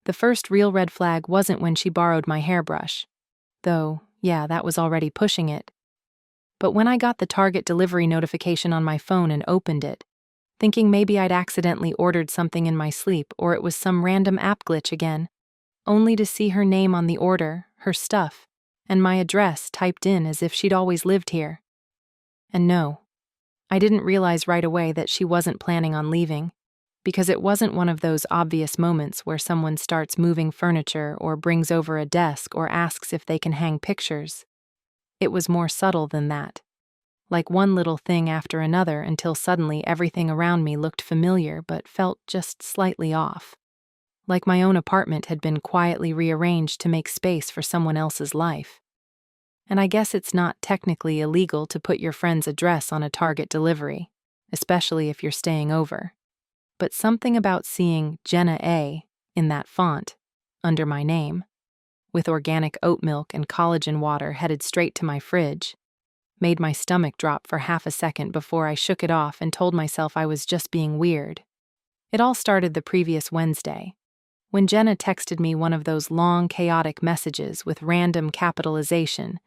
The first real red flag wasn't when she borrowed my hairbrush. Though, yeah, that was already pushing it. But when I got the Target delivery notification on my phone and opened it, thinking maybe I'd accidentally ordered something in my sleep or it was some random app glitch again, only to see her name on the order, her stuff, and my address typed in as if she'd always lived here. And no, I didn't realize right away that she wasn't planning on leaving, because it wasn't one of those obvious moments where someone starts moving furniture or brings over a desk or asks if they can hang pictures. It was more subtle than that, like one little thing after another until suddenly everything around me looked familiar but felt just slightly off. Like my own apartment had been quietly rearranged to make space for someone else's life. And I guess it's not technically illegal to put your friend's address on a Target delivery, especially if you're staying over. But something about seeing Jenna A. in that font, under my name, with organic oat milk and collagen water headed straight to my fridge, made my stomach drop for half a second before I shook it off and told myself I was just being weird. It all started the previous Wednesday, when Jenna texted me one of those long, chaotic messages with random capitalization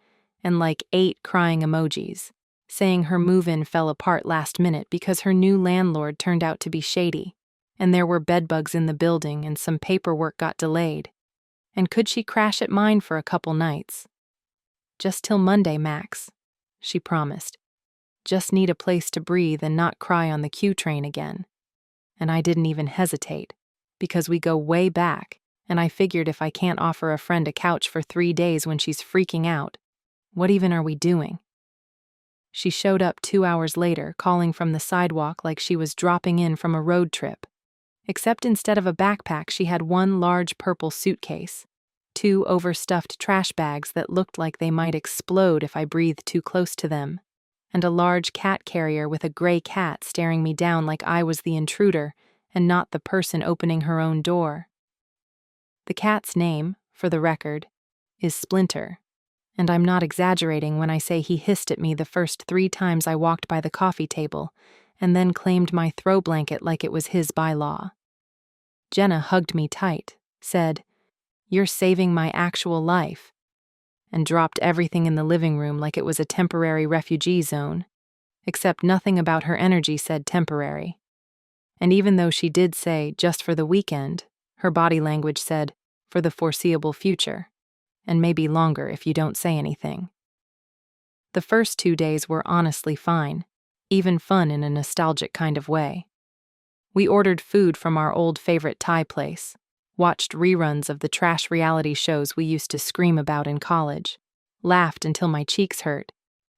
and like 8 crying emojis, saying her move-in fell apart last minute because her new landlord turned out to be shady, and there were bedbugs in the building and some paperwork got delayed. And could she crash at mine for a couple nights? Just till Monday, max, she promised. Just need a place to breathe and not cry on the Q train again. And I didn't even hesitate, because we go way back, and I figured if I can't offer a friend a couch for 3 days when she's freaking out, what even are we doing? She showed up 2 hours later, calling from the sidewalk like she was dropping in from a road trip. Except instead of a backpack, she had one large purple suitcase, 2 overstuffed trash bags that looked like they might explode if I breathed too close to them, and a large cat carrier with a gray cat staring me down like I was the intruder and not the person opening her own door. The cat's name, for the record, is Splinter, and I'm not exaggerating when I say he hissed at me the first 3 times I walked by the coffee table, and then claimed my throw blanket like it was his by law. Jenna hugged me tight, said, "You're saving my actual life," and dropped everything in the living room like it was a temporary refugee zone, except nothing about her energy said temporary. And even though she did say, just for the weekend, her body language said, for the foreseeable future, and maybe longer if you don't say anything. The first 2 days were honestly fine, even fun in a nostalgic kind of way. We ordered food from our old favorite Thai place, watched reruns of the trash reality shows we used to scream about in college, laughed until my cheeks hurt,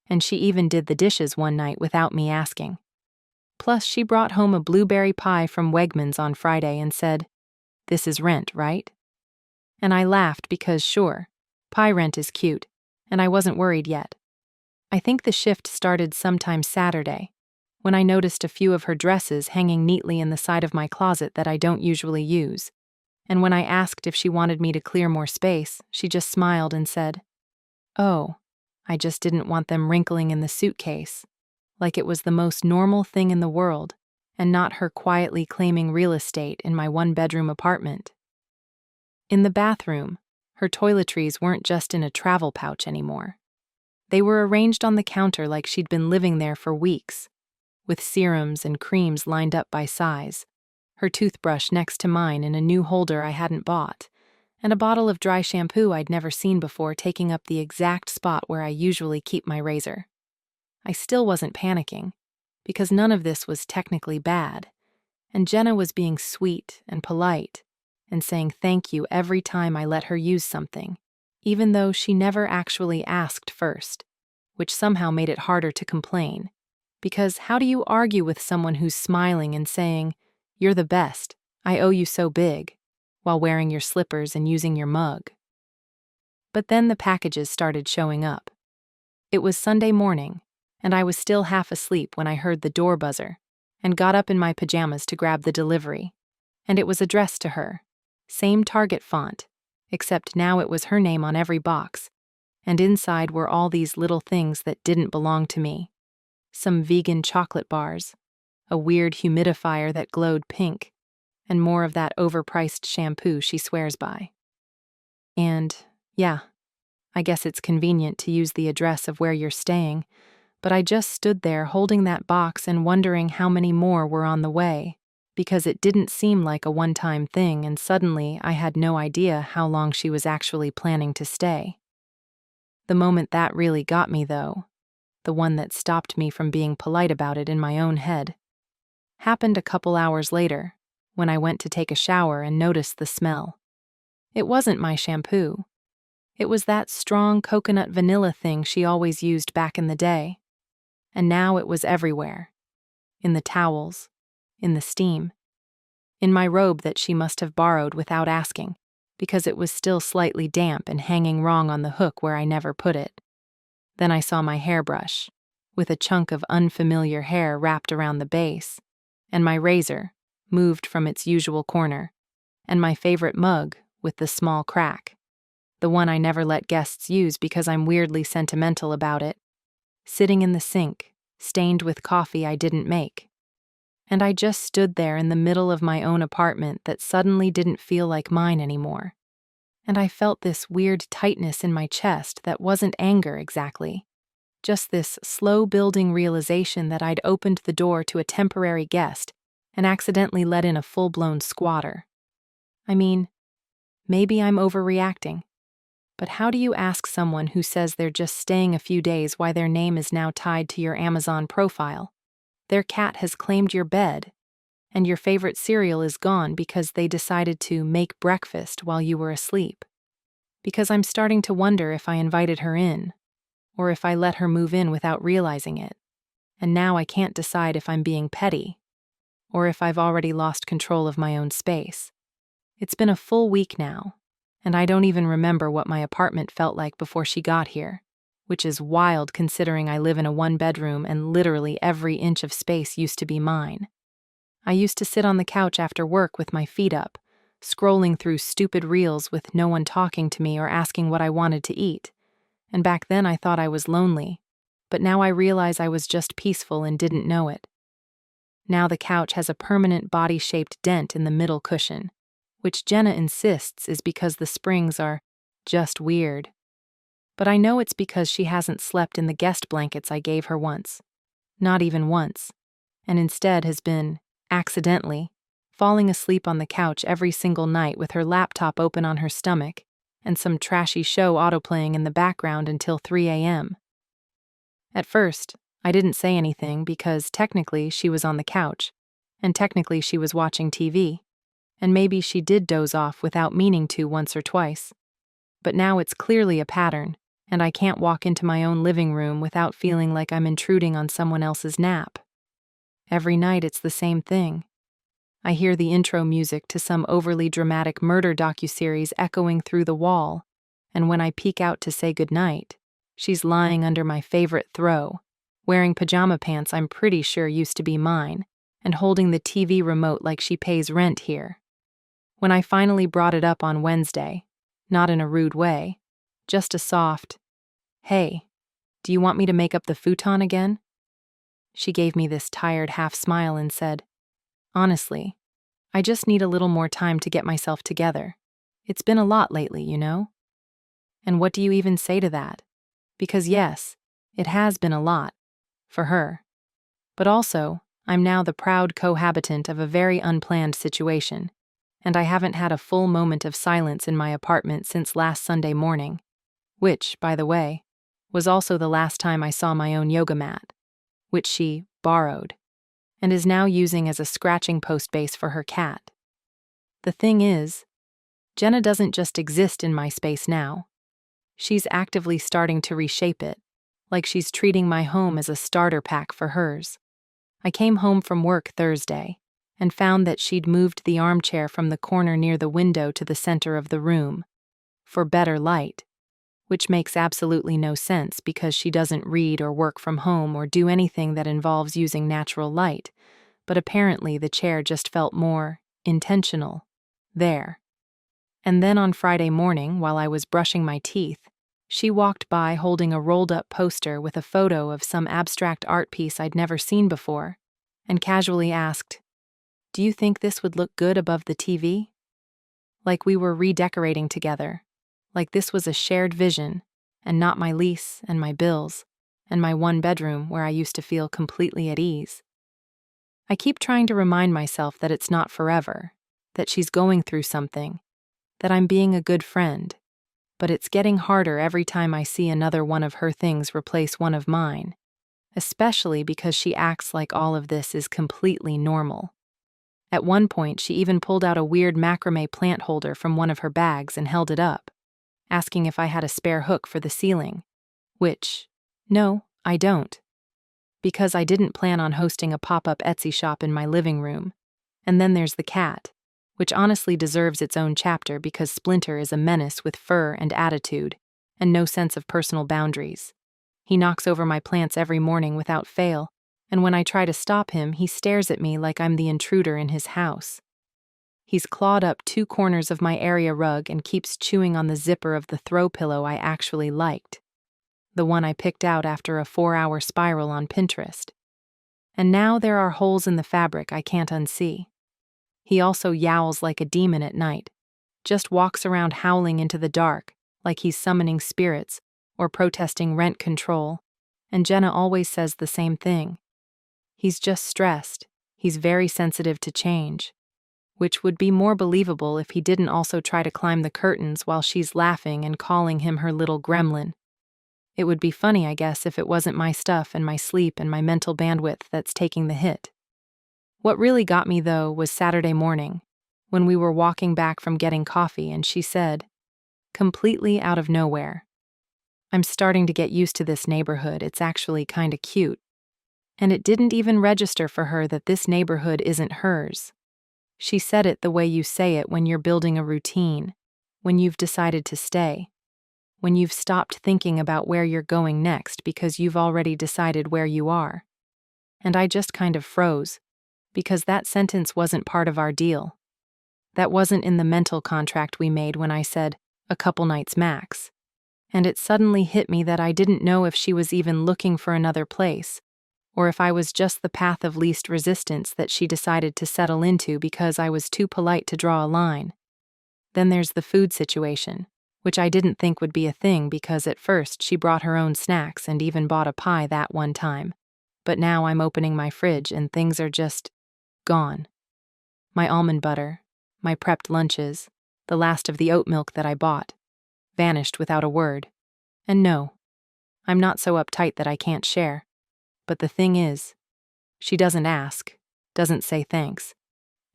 and she even did the dishes one night without me asking. Plus, she brought home a blueberry pie from Wegmans on Friday and said, "This is rent, right?" And I laughed because, sure, pie rent is cute, and I wasn't worried yet. I think the shift started sometime Saturday, when I noticed a few of her dresses hanging neatly in the side of my closet that I don't usually use, and when I asked if she wanted me to clear more space, she just smiled and said, "Oh, I just didn't want them wrinkling in the suitcase," like it was the most normal thing in the world, and not her quietly claiming real estate in my 1-bedroom apartment. In the bathroom, her toiletries weren't just in a travel pouch anymore. They were arranged on the counter like she'd been living there for weeks, with serums and creams lined up by size, her toothbrush next to mine in a new holder I hadn't bought, and a bottle of dry shampoo I'd never seen before taking up the exact spot where I usually keep my razor. I still wasn't panicking, because none of this was technically bad, and Jenna was being sweet and polite and saying thank you every time I let her use something, even though she never actually asked first, which somehow made it harder to complain. Because how do you argue with someone who's smiling and saying, "You're the best, I owe you so big," while wearing your slippers and using your mug? But then the packages started showing up. It was Sunday morning, and I was still half asleep when I heard the door buzzer, and got up in my pajamas to grab the delivery. And it was addressed to her, same Target font, except now it was her name on every box, and inside were all these little things that didn't belong to me. Some vegan chocolate bars, a weird humidifier that glowed pink, and more of that overpriced shampoo she swears by. And, yeah, I guess it's convenient to use the address of where you're staying, but I just stood there holding that box and wondering how many more were on the way, because it didn't seem like a one-time thing, and suddenly I had no idea how long she was actually planning to stay. The moment that really got me, though, the one that stopped me from being polite about it in my own head, happened a couple hours later, when I went to take a shower and noticed the smell. It wasn't my shampoo. It was that strong coconut vanilla thing she always used back in the day. And now it was everywhere. In the towels, in the steam, in my robe that she must have borrowed without asking, because it was still slightly damp and hanging wrong on the hook where I never put it. Then I saw my hairbrush, with a chunk of unfamiliar hair wrapped around the base, and my razor, moved from its usual corner, and my favorite mug with the small crack, the one I never let guests use because I'm weirdly sentimental about it, sitting in the sink, stained with coffee I didn't make. And I just stood there in the middle of my own apartment that suddenly didn't feel like mine anymore. And I felt this weird tightness in my chest that wasn't anger exactly, just this slow-building realization that I'd opened the door to a temporary guest and accidentally let in a full-blown squatter. I mean, maybe I'm overreacting, but how do you ask someone who says they're just staying a few days why their name is now tied to your Amazon profile? Their cat has claimed your bed, and your favorite cereal is gone because they decided to make breakfast while you were asleep. Because I'm starting to wonder if I invited her in, or if I let her move in without realizing it, and now I can't decide if I'm being petty, or if I've already lost control of my own space. It's been a full week now, and I don't even remember what my apartment felt like before she got here, which is wild considering I live in a one-bedroom and literally every inch of space used to be mine. I used to sit on the couch after work with my feet up, scrolling through stupid reels with no one talking to me or asking what I wanted to eat. And back then I thought I was lonely, but now I realize I was just peaceful and didn't know it. Now the couch has a permanent body-shaped dent in the middle cushion, which Jenna insists is because the springs are just weird. But I know it's because she hasn't slept in the guest blankets I gave her once, not even once, and instead has been, accidentally, falling asleep on the couch every single night with her laptop open on her stomach and some trashy show autoplaying in the background until 3 a.m. At first, I didn't say anything because technically she was on the couch, and technically she was watching TV, and maybe she did doze off without meaning to once or twice. But now it's clearly a pattern, and I can't walk into my own living room without feeling like I'm intruding on someone else's nap. Every night it's the same thing. I hear the intro music to some overly dramatic murder docuseries echoing through the wall, and when I peek out to say goodnight, she's lying under my favorite throw, wearing pajama pants I'm pretty sure used to be mine, and holding the TV remote like she pays rent here. When I finally brought it up on Wednesday, not in a rude way, just a soft, "Hey, do you want me to make up the futon again?" She gave me this tired half smile and said, "Honestly, I just need a little more time to get myself together. It's been a lot lately, you know?" And what do you even say to that? Because yes, it has been a lot, for her. But also, I'm now the proud cohabitant of a very unplanned situation, and I haven't had a full moment of silence in my apartment since last Sunday morning, which, by the way, was also the last time I saw my own yoga mat, which she borrowed, and is now using as a scratching post base for her cat. The thing is, Jenna doesn't just exist in my space now. She's actively starting to reshape it, like she's treating my home as a starter pack for hers. I came home from work Thursday and found that she'd moved the armchair from the corner near the window to the center of the room, for better light, which makes absolutely no sense because she doesn't read or work from home or do anything that involves using natural light, but apparently the chair just felt more intentional there. And then on Friday morning, while I was brushing my teeth, she walked by holding a rolled-up poster with a photo of some abstract art piece I'd never seen before, and casually asked, Do you think this would look good above the TV? Like we were redecorating together. Like this was a shared vision, and not my lease and my bills, and my one bedroom where I used to feel completely at ease. I keep trying to remind myself that it's not forever, that she's going through something, that I'm being a good friend, but it's getting harder every time I see another one of her things replace one of mine, especially because she acts like all of this is completely normal. At one point, she even pulled out a weird macrame plant holder from one of her bags and held it up, asking if I had a spare hook for the ceiling, which, no, I don't, because I didn't plan on hosting a pop-up Etsy shop in my living room. And then there's the cat, which honestly deserves its own chapter because Splinter is a menace with fur and attitude, and no sense of personal boundaries. He knocks over my plants every morning without fail, and when I try to stop him, he stares at me like I'm the intruder in his house. He's clawed up 2 corners of my area rug and keeps chewing on the zipper of the throw pillow I actually liked, the one I picked out after a 4-hour spiral on Pinterest. And now there are holes in the fabric I can't unsee. He also yowls like a demon at night, just walks around howling into the dark, like he's summoning spirits or protesting rent control, and Jenna always says the same thing. He's just stressed, he's very sensitive to change, which would be more believable if he didn't also try to climb the curtains while she's laughing and calling him her little gremlin. It would be funny, I guess, if it wasn't my stuff and my sleep and my mental bandwidth that's taking the hit. What really got me, though, was Saturday morning, when we were walking back from getting coffee and she said, completely out of nowhere, "I'm starting to get used to this neighborhood, it's actually kinda cute." And it didn't even register for her that this neighborhood isn't hers. She said it the way you say it when you're building a routine, when you've decided to stay, when you've stopped thinking about where you're going next because you've already decided where you are. And I just kind of froze, because that sentence wasn't part of our deal. That wasn't in the mental contract we made when I said, a couple nights max. And it suddenly hit me that I didn't know if she was even looking for another place, or if I was just the path of least resistance that she decided to settle into because I was too polite to draw a line. Then there's the food situation, which I didn't think would be a thing because at first she brought her own snacks and even bought a pie that one time. But now I'm opening my fridge and things are just gone. My almond butter, my prepped lunches, the last of the oat milk that I bought, vanished without a word. And no, I'm not so uptight that I can't share. But the thing is, she doesn't ask, doesn't say thanks,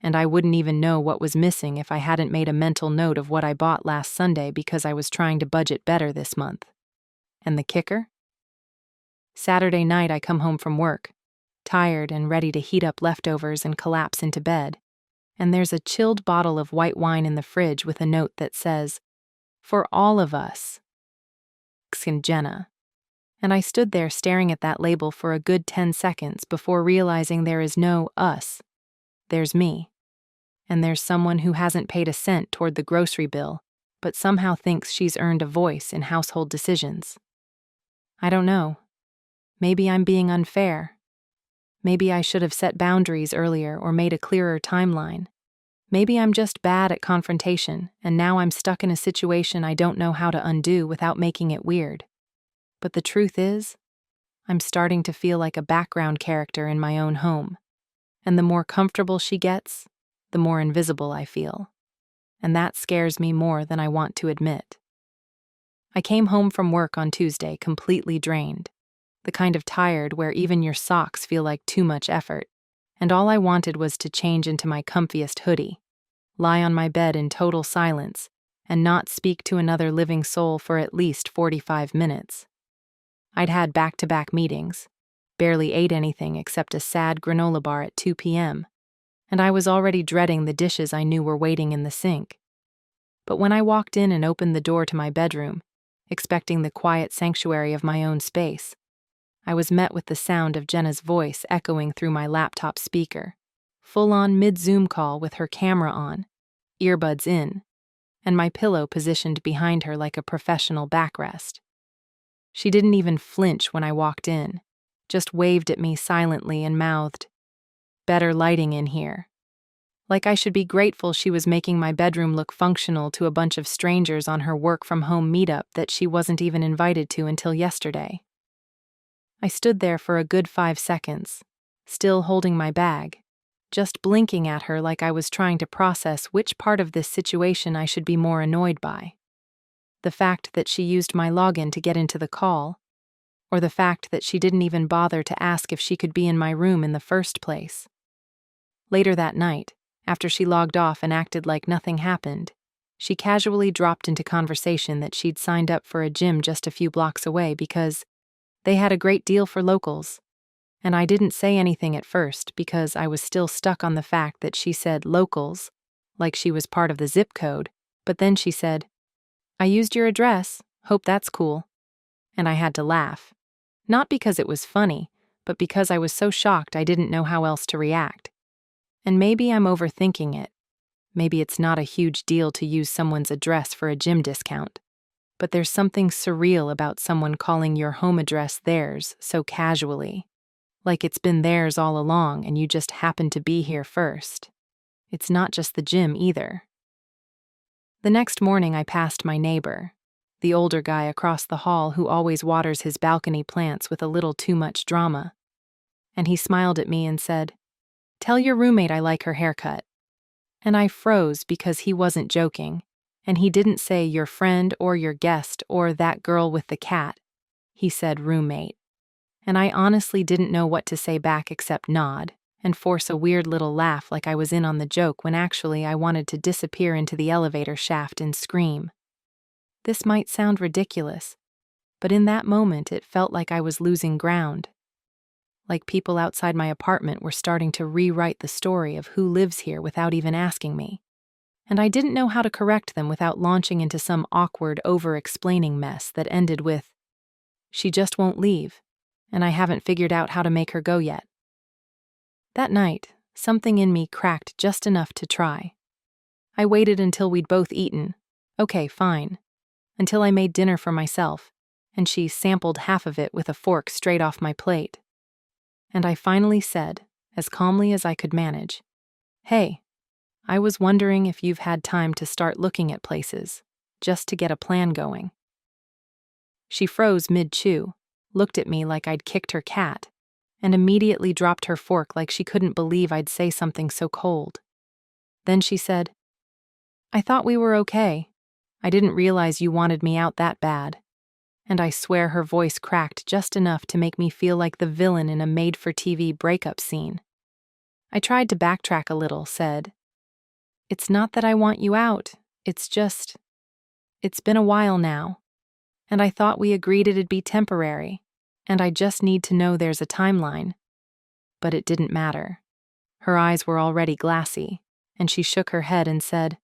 and I wouldn't even know what was missing if I hadn't made a mental note of what I bought last Sunday because I was trying to budget better this month. And the kicker? Saturday night I come home from work, tired and ready to heat up leftovers and collapse into bed, and there's a chilled bottle of white wine in the fridge with a note that says, "For all of us." Jenna. And I stood there staring at that label for a good 10 seconds before realizing there is no us. There's me. And there's someone who hasn't paid a cent toward the grocery bill, but somehow thinks she's earned a voice in household decisions. I don't know. Maybe I'm being unfair. Maybe I should have set boundaries earlier or made a clearer timeline. Maybe I'm just bad at confrontation, and now I'm stuck in a situation I don't know how to undo without making it weird. But the truth is, I'm starting to feel like a background character in my own home. And the more comfortable she gets, the more invisible I feel. And that scares me more than I want to admit. I came home from work on Tuesday completely drained, the kind of tired where even your socks feel like too much effort, and all I wanted was to change into my comfiest hoodie, lie on my bed in total silence, and not speak to another living soul for at least 45 minutes. I'd had back-to-back meetings, barely ate anything except a sad granola bar at 2 p.m., and I was already dreading the dishes I knew were waiting in the sink. But when I walked in and opened the door to my bedroom, expecting the quiet sanctuary of my own space, I was met with the sound of Jenna's voice echoing through my laptop speaker, full-on mid-Zoom call with her camera on, earbuds in, and my pillow positioned behind her like a professional backrest. She didn't even flinch when I walked in, just waved at me silently and mouthed, "Better lighting in here." Like I should be grateful she was making my bedroom look functional to a bunch of strangers on her work-from-home meetup that she wasn't even invited to until yesterday. I stood there for a good 5 seconds, still holding my bag, just blinking at her like I was trying to process which part of this situation I should be more annoyed by. The fact that she used my login to get into the call, or the fact that she didn't even bother to ask if she could be in my room in the first place. Later that night, after she logged off and acted like nothing happened, she casually dropped into conversation that she'd signed up for a gym just a few blocks away because they had a great deal for locals. And I didn't say anything at first because I was still stuck on the fact that she said locals, like she was part of the zip code, but then she said, "I used your address, hope that's cool." And I had to laugh. Not because it was funny, but because I was so shocked I didn't know how else to react. And maybe I'm overthinking it. Maybe it's not a huge deal to use someone's address for a gym discount. But there's something surreal about someone calling your home address theirs so casually. Like it's been theirs all along and you just happened to be here first. It's not just the gym either. The next morning I passed my neighbor, the older guy across the hall who always waters his balcony plants with a little too much drama. And he smiled at me and said, "Tell your roommate I like her haircut." And I froze because he wasn't joking, and he didn't say your friend or your guest or that girl with the cat. He said roommate. And I honestly didn't know what to say back except nod and force a weird little laugh like I was in on the joke when actually I wanted to disappear into the elevator shaft and scream. This might sound ridiculous, but in that moment it felt like I was losing ground. Like people outside my apartment were starting to rewrite the story of who lives here without even asking me. And I didn't know how to correct them without launching into some awkward over-explaining mess that ended with, "She just won't leave, and I haven't figured out how to make her go yet." That night, something in me cracked just enough to try. I waited until we'd both eaten. Okay, fine. Until I made dinner for myself, and she sampled half of it with a fork straight off my plate. And I finally said, as calmly as I could manage, "Hey, I was wondering if you've had time to start looking at places, just to get a plan going." She froze mid-chew, looked at me like I'd kicked her cat, and immediately dropped her fork like she couldn't believe I'd say something so cold. Then she said, "I thought we were okay. I didn't realize you wanted me out that bad." And I swear her voice cracked just enough to make me feel like the villain in a made-for-TV breakup scene. I tried to backtrack a little, said, "It's not that I want you out, it's been a while now. And I thought we agreed it'd be temporary, and I just need to know there's a timeline." But it didn't matter. Her eyes were already glassy, and she shook her head and said,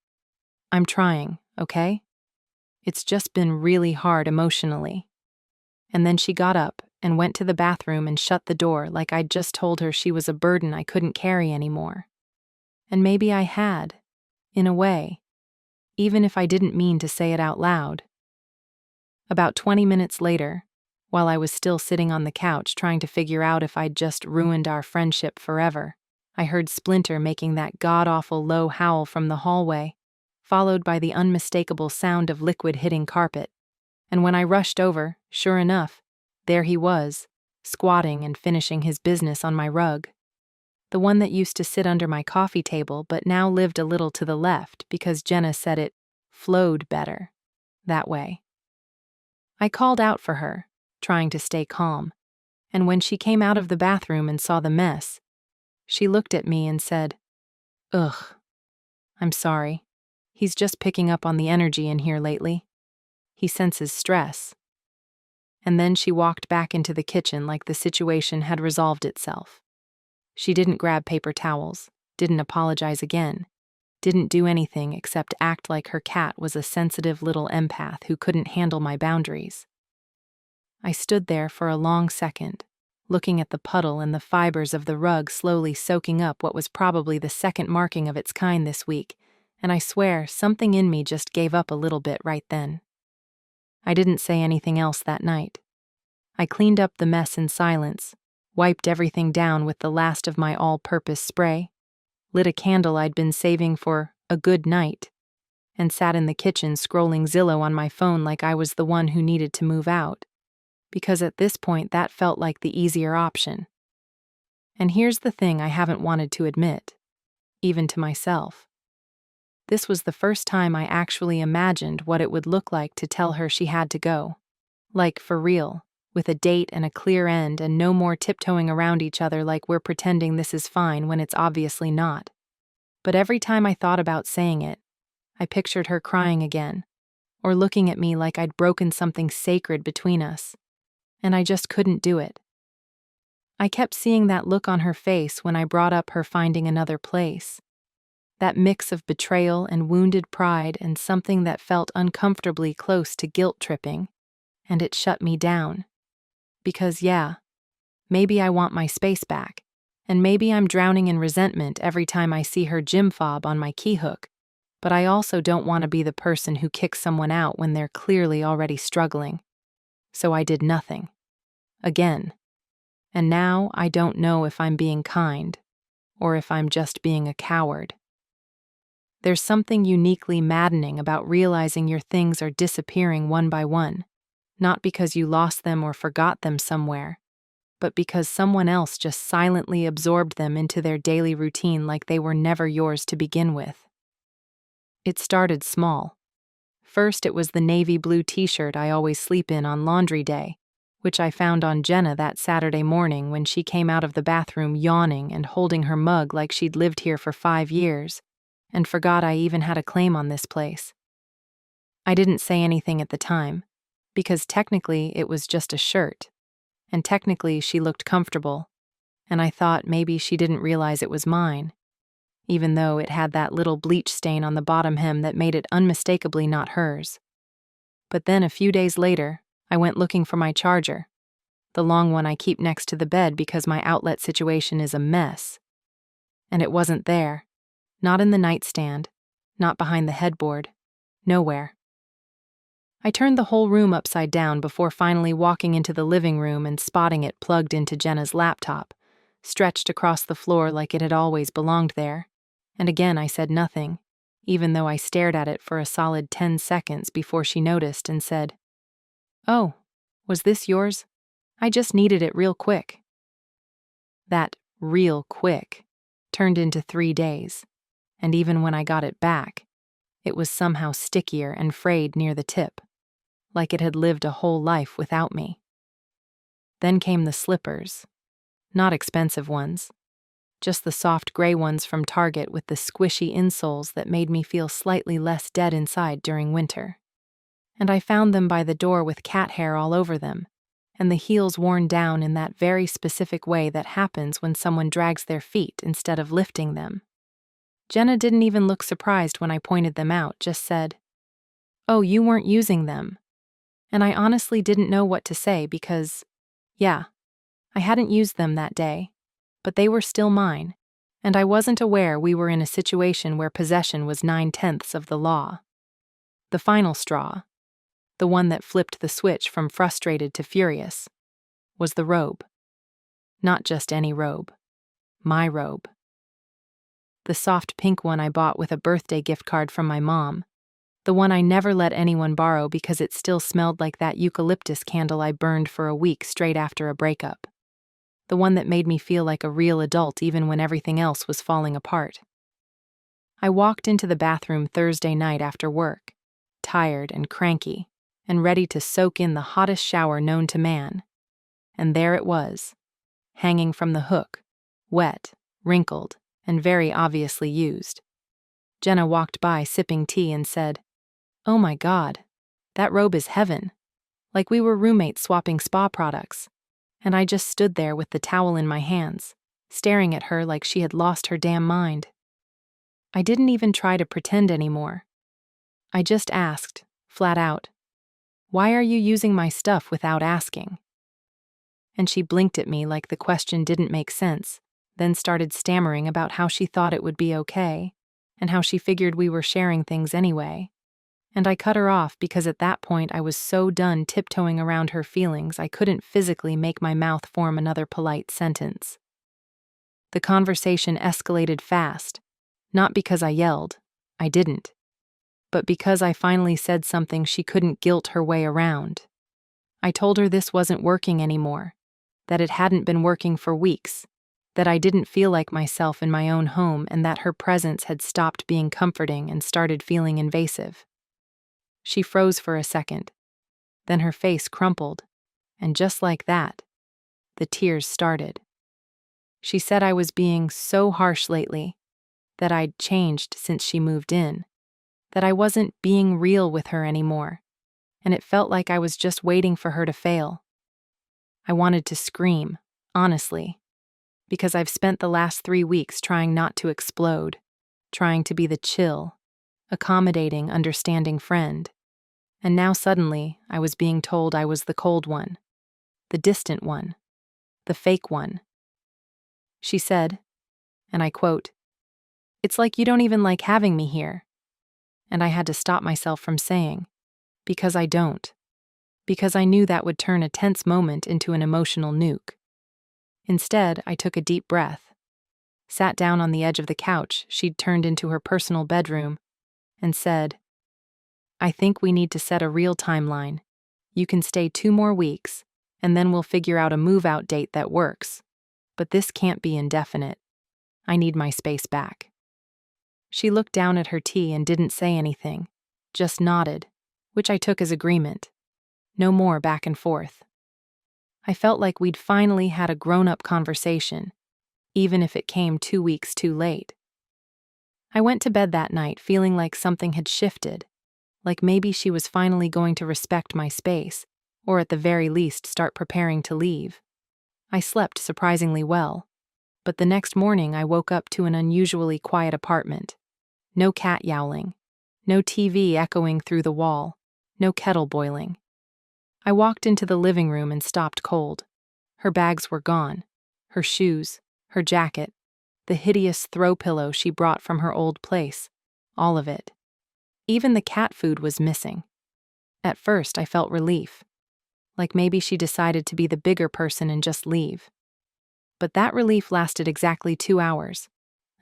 "I'm trying, okay? It's just been really hard emotionally." And then she got up and went to the bathroom and shut the door like I'd just told her she was a burden I couldn't carry anymore. And maybe I had, in a way, even if I didn't mean to say it out loud. About 20 minutes later, while I was still sitting on the couch trying to figure out if I'd just ruined our friendship forever, I heard Splinter making that god-awful low howl from the hallway, followed by the unmistakable sound of liquid hitting carpet. And when I rushed over, sure enough, there he was, squatting and finishing his business on my rug. The one that used to sit under my coffee table but now lived a little to the left because Jenna said it flowed better that way. I called out for her, trying to stay calm, and when she came out of the bathroom and saw the mess, she looked at me and said, "Ugh, I'm sorry. He's just picking up on the energy in here lately. He senses stress." And then she walked back into the kitchen like the situation had resolved itself. She didn't grab paper towels, didn't apologize again, didn't do anything except act like her cat was a sensitive little empath who couldn't handle my boundaries. I stood there for a long second, looking at the puddle and the fibers of the rug slowly soaking up what was probably the second marking of its kind this week, and I swear something in me just gave up a little bit right then. I didn't say anything else that night. I cleaned up the mess in silence, wiped everything down with the last of my all-purpose spray, lit a candle I'd been saving for a good night, and sat in the kitchen scrolling Zillow on my phone like I was the one who needed to move out, because at this point that felt like the easier option. And here's the thing I haven't wanted to admit, even to myself. This was the first time I actually imagined what it would look like to tell her she had to go. Like, for real, with a date and a clear end and no more tiptoeing around each other like we're pretending this is fine when it's obviously not. But every time I thought about saying it, I pictured her crying again, or looking at me like I'd broken something sacred between us, and I just couldn't do it. I kept seeing that look on her face when I brought up her finding another place. That mix of betrayal and wounded pride and something that felt uncomfortably close to guilt-tripping, and it shut me down. Because yeah, maybe I want my space back, and maybe I'm drowning in resentment every time I see her gym fob on my key hook, but I also don't want to be the person who kicks someone out when they're clearly already struggling. So I did nothing. Again. And now I don't know if I'm being kind, or if I'm just being a coward. There's something uniquely maddening about realizing your things are disappearing one by one, not because you lost them or forgot them somewhere, but because someone else just silently absorbed them into their daily routine like they were never yours to begin with. It started small. First, it was the navy blue t-shirt I always sleep in on laundry day, which I found on Jenna that Saturday morning when she came out of the bathroom yawning and holding her mug like she'd lived here for 5 years, and forgot I even had a claim on this place. I didn't say anything at the time, because technically it was just a shirt, and technically she looked comfortable, and I thought maybe she didn't realize it was mine, even though it had that little bleach stain on the bottom hem that made it unmistakably not hers. But then a few days later, I went looking for my charger, the long one I keep next to the bed because my outlet situation is a mess. And it wasn't there, not in the nightstand, not behind the headboard, nowhere. I turned the whole room upside down before finally walking into the living room and spotting it plugged into Jenna's laptop, stretched across the floor like it had always belonged there. And again I said nothing, even though I stared at it for a solid 10 seconds before she noticed and said, "Oh, was this yours? I just needed it real quick." That real quick turned into 3 days, and even when I got it back, it was somehow stickier and frayed near the tip, like it had lived a whole life without me. Then came the slippers. Not expensive ones, just the soft gray ones from Target with the squishy insoles that made me feel slightly less dead inside during winter. And I found them by the door with cat hair all over them, and the heels worn down in that very specific way that happens when someone drags their feet instead of lifting them. Jenna didn't even look surprised when I pointed them out, just said, "Oh, you weren't using them." And I honestly didn't know what to say because, yeah, I hadn't used them that day, but they were still mine, and I wasn't aware we were in a situation where possession was 9/10 of the law. The final straw, the one that flipped the switch from frustrated to furious, was the robe. Not just any robe. My robe. The soft pink one I bought with a birthday gift card from my mom. The one I never let anyone borrow because it still smelled like that eucalyptus candle I burned for a week straight after a breakup. The one that made me feel like a real adult even when everything else was falling apart. I walked into the bathroom Thursday night after work, tired and cranky, and ready to soak in the hottest shower known to man. And there it was, hanging from the hook, wet, wrinkled, and very obviously used. Jenna walked by sipping tea and said, "Oh my God, that robe is heaven," like we were roommates swapping spa products. And I just stood there with the towel in my hands, staring at her like she had lost her damn mind. I didn't even try to pretend anymore. I just asked, flat out, "Why are you using my stuff without asking?" And she blinked at me like the question didn't make sense, then started stammering about how she thought it would be okay, and how she figured we were sharing things anyway. And I cut her off because at that point I was so done tiptoeing around her feelings I couldn't physically make my mouth form another polite sentence. The conversation escalated fast, not because I yelled, I didn't, but because I finally said something she couldn't guilt her way around. I told her this wasn't working anymore, that it hadn't been working for weeks, that I didn't feel like myself in my own home and that her presence had stopped being comforting and started feeling invasive. She froze for a second, then her face crumpled, and just like that, the tears started. She said I was being so harsh lately, that I'd changed since she moved in, that I wasn't being real with her anymore, and it felt like I was just waiting for her to fail. I wanted to scream, honestly, because I've spent the last 3 weeks trying not to explode, trying to be the chill, accommodating, understanding friend, and now suddenly I was being told I was the cold one, the distant one, the fake one. She said, and I quote, "It's like you don't even like having me here." And I had to stop myself from saying, because I don't, because I knew that would turn a tense moment into an emotional nuke. Instead, I took a deep breath, sat down on the edge of the couch she'd turned into her personal bedroom, and said, "I think we need to set a real timeline. You can stay 2 more weeks, and then we'll figure out a move-out date that works. But this can't be indefinite. I need my space back." She looked down at her tea and didn't say anything, just nodded, which I took as agreement. No more back and forth. I felt like we'd finally had a grown-up conversation, even if it came 2 weeks too late. I went to bed that night feeling like something had shifted, like maybe she was finally going to respect my space, or at the very least start preparing to leave. I slept surprisingly well, but the next morning I woke up to an unusually quiet apartment. No cat yowling, no TV echoing through the wall, no kettle boiling. I walked into the living room and stopped cold. Her bags were gone, her shoes, her jacket, the hideous throw pillow she brought from her old place, all of it. Even the cat food was missing. At first I felt relief, like maybe she decided to be the bigger person and just leave. But that relief lasted exactly 2 hours,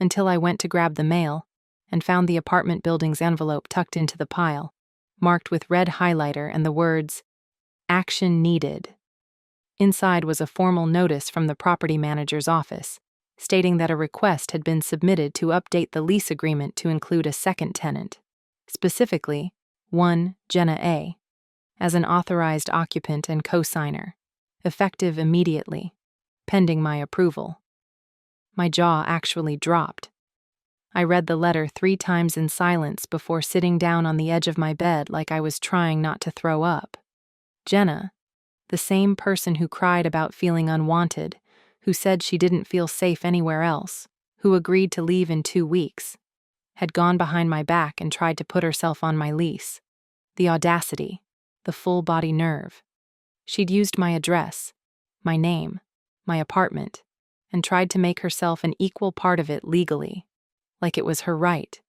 until I went to grab the mail and found the apartment building's envelope tucked into the pile, marked with red highlighter and the words, "Action needed." Inside was a formal notice from the property manager's office, stating that a request had been submitted to update the lease agreement to include a second tenant, specifically, one Jenna A., as an authorized occupant and co-signer, effective immediately, pending my approval. My jaw actually dropped. I read the letter 3 times in silence before sitting down on the edge of my bed like I was trying not to throw up. Jenna, the same person who cried about feeling unwanted, who said she didn't feel safe anywhere else, who agreed to leave in 2 weeks, had gone behind my back and tried to put herself on my lease. The audacity, the full-body nerve. She'd used my address, my name, my apartment, and tried to make herself an equal part of it legally, like it was her right,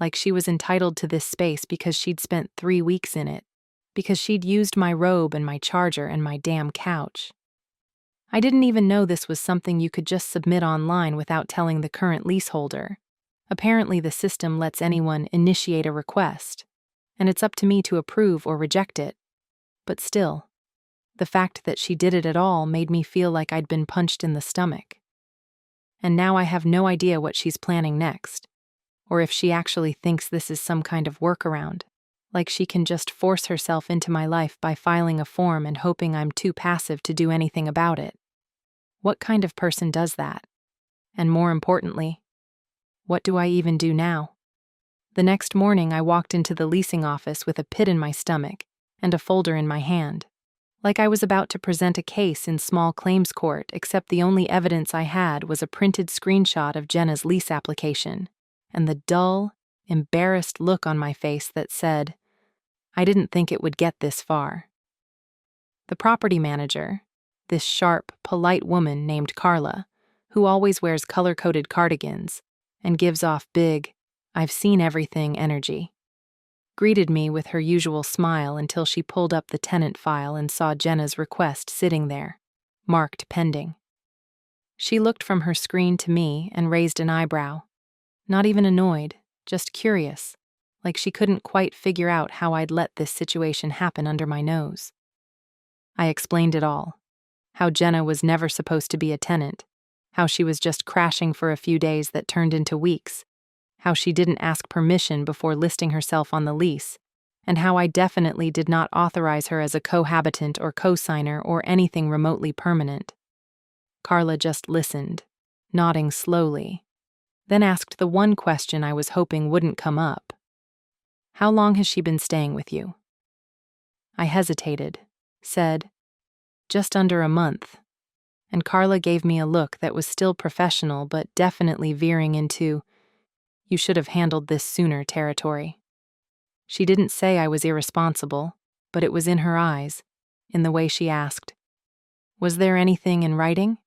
like she was entitled to this space because she'd spent 3 weeks in it, because she'd used my robe and my charger and my damn couch. I didn't even know this was something you could just submit online without telling the current leaseholder. Apparently the system lets anyone initiate a request, and it's up to me to approve or reject it. But still, the fact that she did it at all made me feel like I'd been punched in the stomach. And now I have no idea what she's planning next, or if she actually thinks this is some kind of workaround, like she can just force herself into my life by filing a form and hoping I'm too passive to do anything about it. What kind of person does that? And more importantly, what do I even do now? The next morning I walked into the leasing office with a pit in my stomach and a folder in my hand, like I was about to present a case in small claims court, except the only evidence I had was a printed screenshot of Jenna's lease application, and the dull, embarrassed look on my face that said, "I didn't think it would get this far." The property manager, this sharp, polite woman named Carla, who always wears color-coded cardigans and gives off big, "I've seen everything" energy, greeted me with her usual smile until she pulled up the tenant file and saw Jenna's request sitting there, marked pending. She looked from her screen to me and raised an eyebrow. Not even annoyed, just curious, like she couldn't quite figure out how I'd let this situation happen under my nose. I explained it all. How Jenna was never supposed to be a tenant, how she was just crashing for a few days that turned into weeks, how she didn't ask permission before listing herself on the lease, and how I definitely did not authorize her as a cohabitant or cosigner or anything remotely permanent. Carla just listened, nodding slowly, then asked the one question I was hoping wouldn't come up. How long has she been staying with you? I hesitated, said, just under a month, and Carla gave me a look that was still professional but definitely veering into, you should have handled this sooner territory. She didn't say I was irresponsible, but it was in her eyes, in the way she asked, was there anything in writing?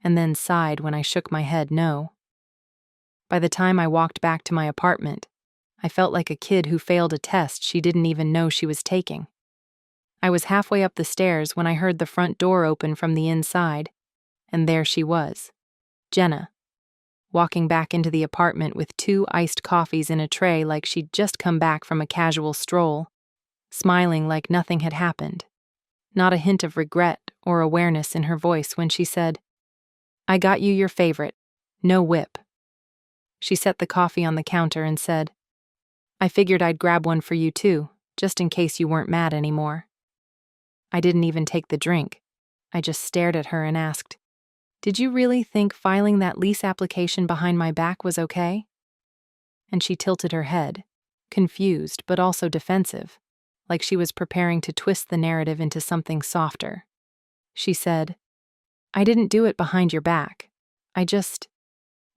And then sighed when I shook my head no. By the time I walked back to my apartment, I felt like a kid who failed a test she didn't even know she was taking. I was halfway up the stairs when I heard the front door open from the inside, and there she was, Jenna, walking back into the apartment with 2 iced coffees in a tray like she'd just come back from a casual stroll, smiling like nothing had happened, not a hint of regret or awareness in her voice when she said, I got you your favorite, no whip. She set the coffee on the counter and said, I figured I'd grab one for you too, just in case you weren't mad anymore. I didn't even take the drink. I just stared at her and asked, did you really think filing that lease application behind my back was okay? And she tilted her head, confused but also defensive, like she was preparing to twist the narrative into something softer. She said, I didn't do it behind your back. I just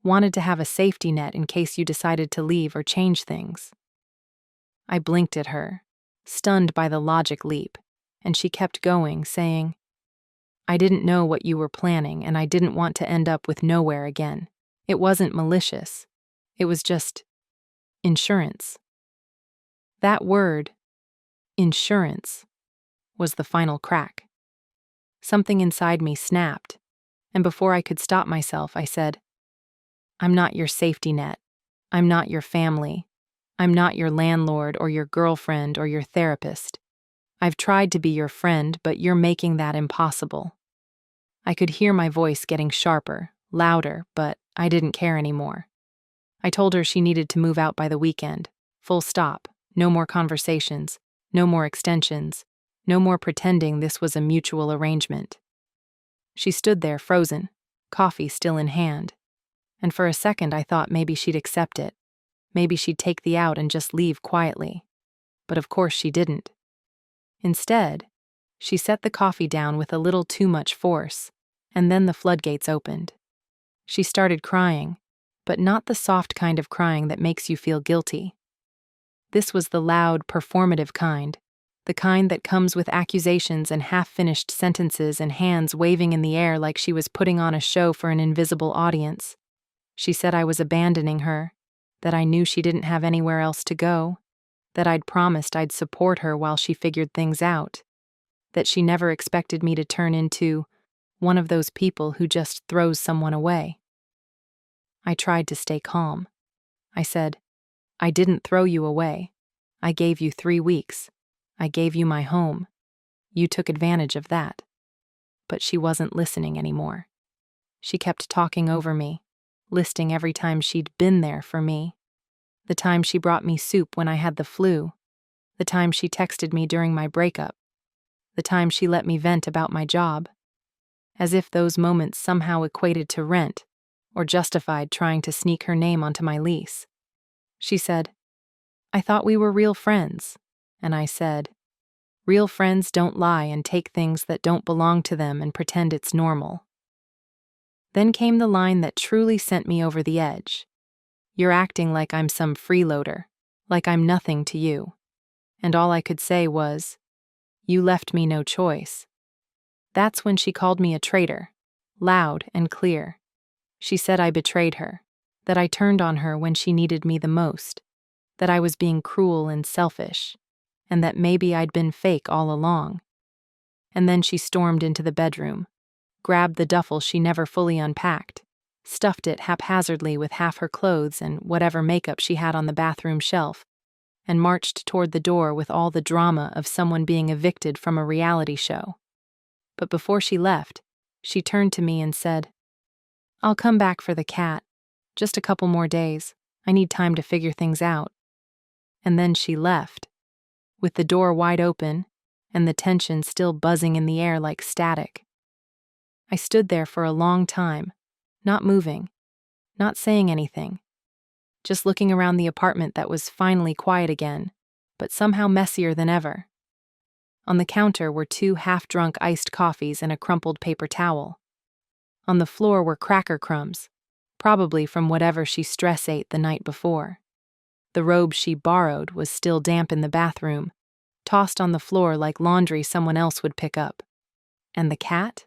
wanted to have a safety net in case you decided to leave or change things. I blinked at her, stunned by the logic leap, and she kept going, saying, I didn't know what you were planning, and I didn't want to end up with nowhere again. It wasn't malicious. It was just insurance. That word, insurance, was the final crack. Something inside me snapped, and before I could stop myself, I said, I'm not your safety net. I'm not your family. I'm not your landlord or your girlfriend or your therapist. I've tried to be your friend, but you're making that impossible. I could hear my voice getting sharper, louder, but I didn't care anymore. I told her she needed to move out by the weekend. Full stop. No more conversations. No more extensions. No more pretending this was a mutual arrangement. She stood there frozen, coffee still in hand. And for a second I thought maybe she'd accept it. Maybe she'd take the out and just leave quietly. But of course she didn't. Instead, she set the coffee down with a little too much force, and then the floodgates opened. She started crying, but not the soft kind of crying that makes you feel guilty. This was the loud, performative kind, the kind that comes with accusations and half-finished sentences and hands waving in the air like she was putting on a show for an invisible audience. She said I was abandoning her, that I knew she didn't have anywhere else to go, that I'd promised I'd support her while she figured things out, that she never expected me to turn into one of those people who just throws someone away. I tried to stay calm. I said, I didn't throw you away. I gave you 3 weeks. I gave you my home. You took advantage of that. But she wasn't listening anymore. She kept talking over me, listing every time she'd been there for me. The time she brought me soup when I had the flu. The time she texted me during my breakup. The time she let me vent about my job. As if those moments somehow equated to rent, or justified trying to sneak her name onto my lease. She said, I thought we were real friends. And I said, real friends don't lie and take things that don't belong to them and pretend it's normal. Then came the line that truly sent me over the edge. You're acting like I'm some freeloader, like I'm nothing to you. And all I could say was, you left me no choice. That's when she called me a traitor, loud and clear. She said I betrayed her, that I turned on her when she needed me the most, that I was being cruel and selfish, and that maybe I'd been fake all along. And then she stormed into the bedroom, grabbed the duffel she never fully unpacked, stuffed it haphazardly with half her clothes and whatever makeup she had on the bathroom shelf, and marched toward the door with all the drama of someone being evicted from a reality show. But before she left, she turned to me and said, "I'll come back for the cat. Just a couple more days. I need time to figure things out." And then she left, with the door wide open and the tension still buzzing in the air like static. I stood there for a long time, not moving, not saying anything, just looking around the apartment that was finally quiet again, but somehow messier than ever. On the counter were 2 half-drunk iced coffees and a crumpled paper towel. On the floor were cracker crumbs, probably from whatever she stress ate the night before. The robe she borrowed was still damp in the bathroom, tossed on the floor like laundry someone else would pick up. And the cat?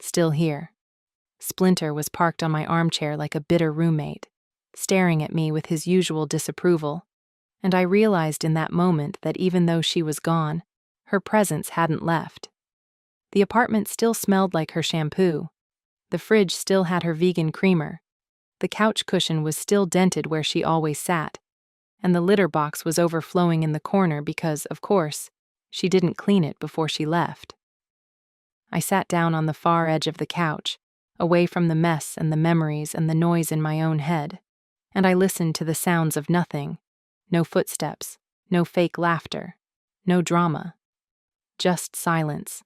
Still here. Splinter was parked on my armchair like a bitter roommate, staring at me with his usual disapproval, and I realized in that moment that even though she was gone, her presence hadn't left. The apartment still smelled like her shampoo. The fridge still had her vegan creamer. The couch cushion was still dented where she always sat, and the litter box was overflowing in the corner because, of course, she didn't clean it before she left. I sat down on the far edge of the couch, away from the mess and the memories and the noise in my own head, and I listened to the sounds of nothing. No footsteps, no fake laughter, no drama. Just silence.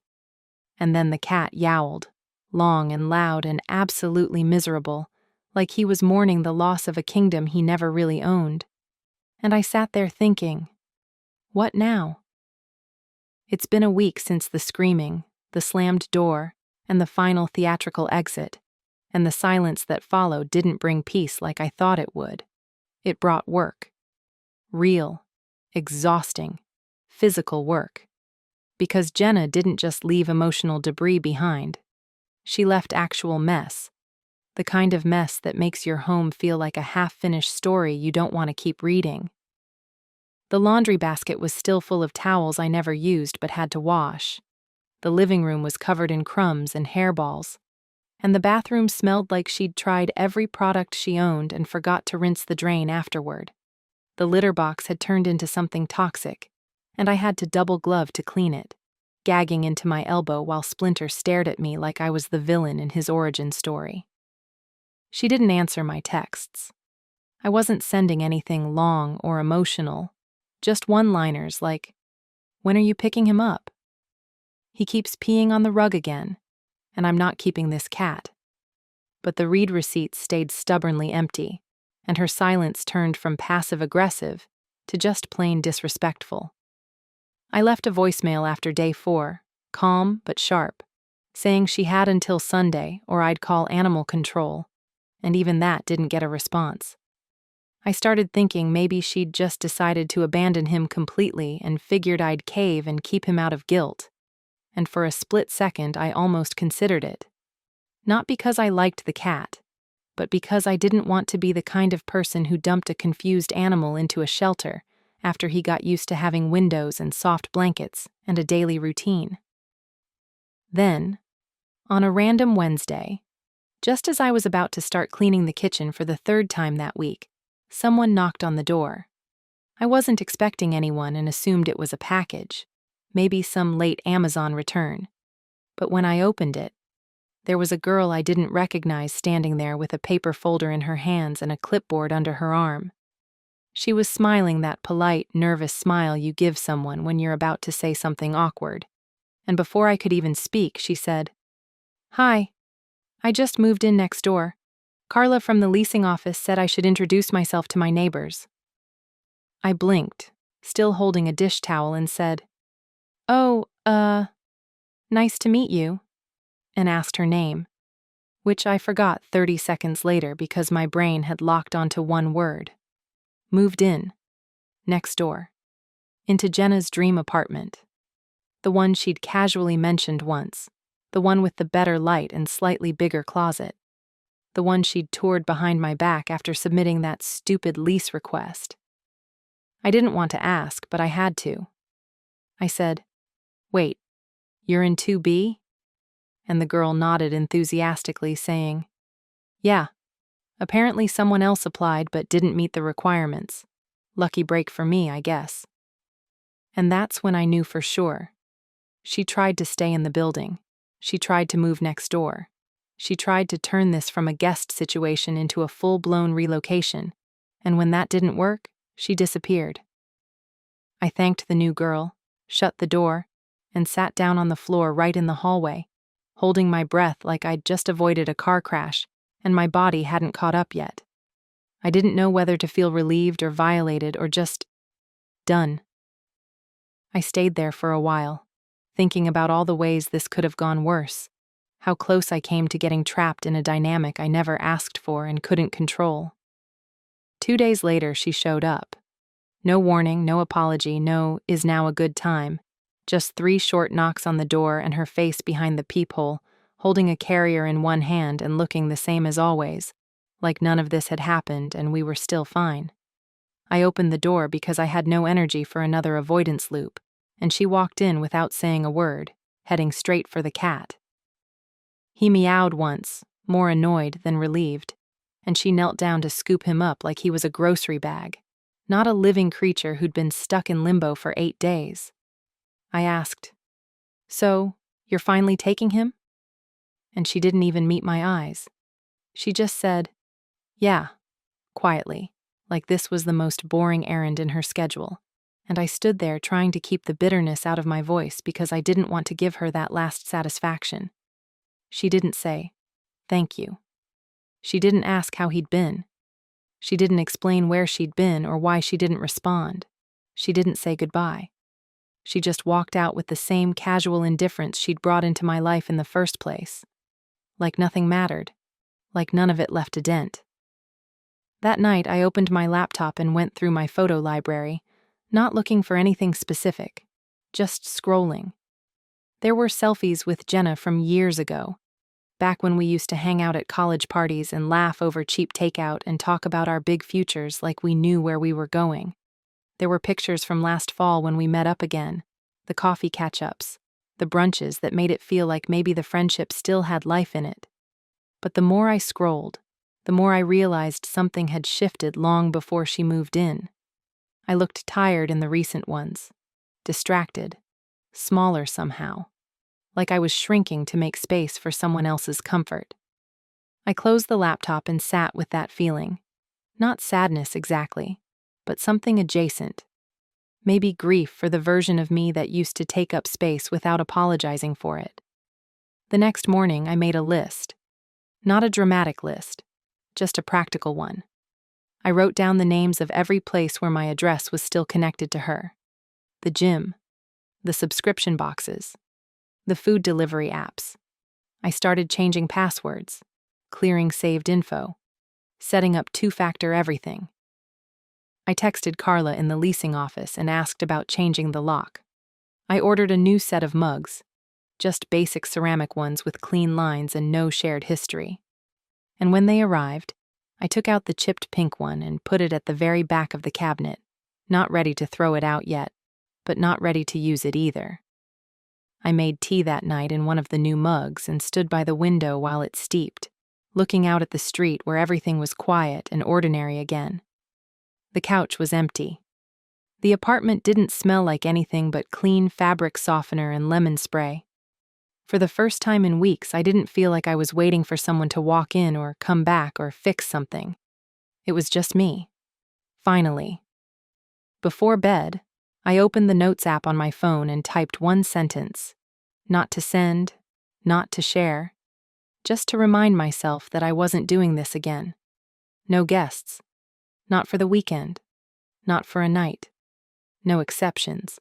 And then the cat yowled, long and loud and absolutely miserable, like he was mourning the loss of a kingdom he never really owned. And I sat there thinking, what now? It's been a week since the screaming, the slammed door, and the final theatrical exit, and the silence that followed didn't bring peace like I thought it would. It brought work. Real, exhausting, physical work. Because Jenna didn't just leave emotional debris behind. She left actual mess. The kind of mess that makes your home feel like a half-finished story you don't want to keep reading. The laundry basket was still full of towels I never used but had to wash. The living room was covered in crumbs and hairballs. And the bathroom smelled like she'd tried every product she owned and forgot to rinse the drain afterward. The litter box had turned into something toxic, and I had to double glove to clean it, gagging into my elbow while Splinter stared at me like I was the villain in his origin story. She didn't answer my texts. I wasn't sending anything long or emotional, just one-liners like, "When are you picking him up? He keeps peeing on the rug again, and I'm not keeping this cat." But the read receipts stayed stubbornly empty, and her silence turned from passive-aggressive to just plain disrespectful. I left a voicemail after day 4, calm but sharp, saying she had until Sunday or I'd call animal control, and even that didn't get a response. I started thinking maybe she'd just decided to abandon him completely and figured I'd cave and keep him out of guilt. And for a split second I almost considered it. Not because I liked the cat, but because I didn't want to be the kind of person who dumped a confused animal into a shelter after he got used to having windows and soft blankets and a daily routine. Then, on a random Wednesday, just as I was about to start cleaning the kitchen for the 3rd time that week, someone knocked on the door. I wasn't expecting anyone and assumed it was a package, maybe some late Amazon return. But when I opened it, there was a girl I didn't recognize standing there with a paper folder in her hands and a clipboard under her arm. She was smiling that polite, nervous smile you give someone when you're about to say something awkward. And before I could even speak, she said, "Hi, I just moved in next door. Carla from the leasing office said I should introduce myself to my neighbors." I blinked, still holding a dish towel, and said, "Oh, nice to meet you," and asked her name, which I forgot 30 seconds later because my brain had locked onto one word. Moved in. Next door. Into Jenna's dream apartment. The one she'd casually mentioned once. The one with the better light and slightly bigger closet. The one she'd toured behind my back after submitting that stupid lease request. I didn't want to ask, but I had to. I said, "Wait, you're in 2B?" and the girl nodded enthusiastically, saying, "Yeah, apparently someone else applied but didn't meet the requirements. Lucky break for me, I guess." And that's when I knew for sure. She tried to stay in the building. She tried to move next door. She tried to turn this from a guest situation into a full-blown relocation, and when that didn't work, she disappeared. I thanked the new girl, shut the door, and sat down on the floor right in the hallway, holding my breath like I'd just avoided a car crash and my body hadn't caught up yet. I didn't know whether to feel relieved or violated or just done. I stayed there for a while, thinking about all the ways this could have gone worse, how close I came to getting trapped in a dynamic I never asked for and couldn't control. 2 days later, she showed up. No warning, no apology, no "is now a good time." Just 3 short knocks on the door and her face behind the peephole, holding a carrier in one hand and looking the same as always, like none of this had happened and we were still fine. I opened the door because I had no energy for another avoidance loop, and she walked in without saying a word, heading straight for the cat. He meowed once, more annoyed than relieved, and she knelt down to scoop him up like he was a grocery bag, not a living creature who'd been stuck in limbo for 8 days. I asked, "So, you're finally taking him?" And she didn't even meet my eyes. She just said, "Yeah," quietly, like this was the most boring errand in her schedule, and I stood there trying to keep the bitterness out of my voice because I didn't want to give her that last satisfaction. She didn't say, "Thank you." She didn't ask how he'd been. She didn't explain where she'd been or why she didn't respond. She didn't say goodbye. She just walked out with the same casual indifference she'd brought into my life in the first place. Like nothing mattered. Like none of it left a dent. That night, I opened my laptop and went through my photo library, not looking for anything specific, just scrolling. There were selfies with Jenna from years ago, back when we used to hang out at college parties and laugh over cheap takeout and talk about our big futures like we knew where we were going. There were pictures from last fall when we met up again, the coffee catch-ups, the brunches that made it feel like maybe the friendship still had life in it. But the more I scrolled, the more I realized something had shifted long before she moved in. I looked tired in the recent ones, distracted, smaller somehow, like I was shrinking to make space for someone else's comfort. I closed the laptop and sat with that feeling. Not sadness exactly, but something adjacent. Maybe grief for the version of me that used to take up space without apologizing for it. The next morning, I made a list. Not a dramatic list, just a practical one. I wrote down the names of every place where my address was still connected to her. The gym, the subscription boxes, the food delivery apps. I started changing passwords, clearing saved info, setting up 2-factor everything. I texted Carla in the leasing office and asked about changing the lock. I ordered a new set of mugs, just basic ceramic ones with clean lines and no shared history. And when they arrived, I took out the chipped pink one and put it at the very back of the cabinet, not ready to throw it out yet, but not ready to use it either. I made tea that night in one of the new mugs and stood by the window while it steeped, looking out at the street where everything was quiet and ordinary again. The couch was empty. The apartment didn't smell like anything but clean fabric softener and lemon spray. For the first time in weeks, I didn't feel like I was waiting for someone to walk in or come back or fix something. It was just me. Finally. Before bed, I opened the Notes app on my phone and typed one sentence. Not to send, not to share. Just to remind myself that I wasn't doing this again. No guests. Not for the weekend. Not for a night. No exceptions.